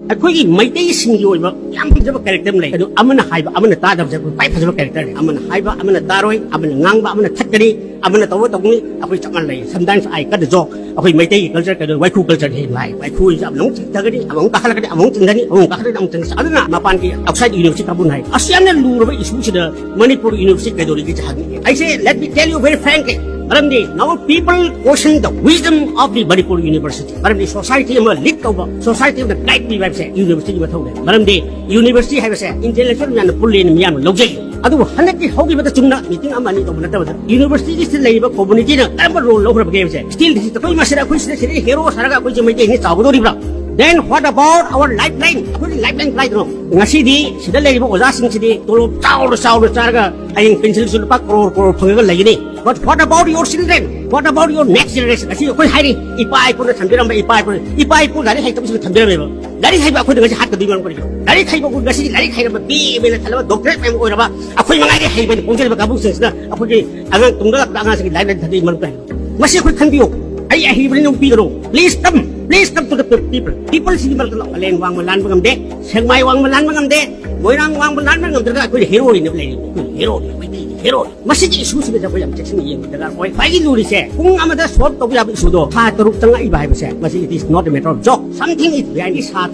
ꯑꯩꯈꯣꯏꯒꯤ ꯃꯩꯇꯩꯁꯤꯡꯒꯤ ꯑꯣꯏꯕ ꯌꯥꯝ ꯐꯖꯕ ꯀꯦꯔꯦꯛꯇꯔ ꯑꯃ ꯂꯩ ꯑꯗꯨ ꯑꯃꯅ ꯍꯥꯏꯕ ꯑꯃꯅ ꯇꯥꯗꯕꯁꯦ ꯑꯩꯈꯣꯏ ꯈ꯭ꯋꯥꯏ ꯐꯖꯕ ꯀꯦꯔꯦꯛꯇꯔꯅꯤ ꯑꯃꯅ ꯍꯥꯏꯕ ꯑꯃꯅ ꯇꯥꯔꯣꯏ ꯑꯃꯅ ꯉꯥꯡꯕ ꯑꯃꯅ ꯊꯠꯀꯅꯤ ꯑꯃꯅ ꯇꯧꯕ ꯇꯧꯒꯅꯤ ꯑꯩꯈꯣꯏ ꯆꯞ ꯃꯥꯟꯅ ꯂꯩ ꯁꯝꯇꯥꯏꯝꯁ ꯑꯥꯏ ꯀꯠ ꯗ ꯖꯣꯛ ꯑꯩꯈꯣꯏ ꯃꯩꯇꯩꯒꯤ ꯀꯜꯆꯔ ꯀꯩꯗꯧ ꯋꯥꯏꯈꯨ ꯀꯜꯆꯔ ꯍꯦꯟꯅ ꯂꯥꯛꯑꯦ ꯋꯥꯏꯈꯨꯁꯦ ꯑꯃꯨꯛ ꯆꯤꯡꯊꯒꯅꯤ ꯑꯃꯨꯛ ꯀꯥꯈꯠꯂꯛꯀꯅꯤ ꯑꯃꯨꯛ ꯆꯤꯡꯊꯅꯤ ꯑꯃꯨꯛ ꯀꯥꯈꯠꯂꯛꯀꯅꯤ ꯑꯃꯨꯛ ꯆꯤꯡꯊꯅꯤ ꯑꯗꯨꯅ ꯃꯄꯥꯟꯒꯤ ꯑꯥꯎꯠꯁꯥꯏꯗ ꯌꯨꯅꯤꯚꯔꯁꯤꯇꯤ ꯀꯥꯡꯕꯨꯅ ꯍꯥꯏ ꯑꯁ ꯌꯥꯝꯅ ꯂꯨꯔꯕ ꯏꯁꯨꯁꯤꯗ ꯃꯅꯤꯄꯨꯔ ꯌꯨꯅꯤꯚꯔꯁꯤꯇꯤ ꯀꯩꯗꯧꯔꯤꯒꯦ ꯍꯪꯉꯤ ꯑꯩꯁꯦ let me tell you very frankly Maramdi, now people question the wisdom of the Manipur University. Maramdi, society ama lead tauba, society ama guide pi webse university ma thaude. Maramdi, university hai webse intellectual yana pulle ni miyam logjai. Adu halaki hogi bata chungna meeting ama ni tauba natabada. University still leiba community na karba role lohra bage webse. Still this koi masira koi sira hero saraga koi jemai ni chawdo ribra. Then what about our lifeline? Koi lifeline flight no. Ngasi di sida leiba oja sing sidi tolo chawdo charaga aying pencil sul pa crore phangaga lagini. But what about your children? What about your next generation? Asi koi hairi ipai pu na thambiram ipai pu dari hai tamsi thambiram dari hai ba khoi ngasi hat ka diman kori dari khai ba ku ngasi dari khai ba bi be na thalaba doctor mem oi raba akhoi mangai hai ba pongse ba kabu sesna akhoi ki angang tungda angang sing lai thadi man pa masi khoi khanbiyo ai hi brin no pi ro please come to the people si mal ka len wang malan bangam de sengmai wang malan bangam de moirang wang malan bangam de akhoi hero ni play hero masih isu sih kita punya objection ini dengan oi pagi luri se kung amada solve to ya isu do ha taruk tanga ibai se masih it is not a matter of joke something is behind this heart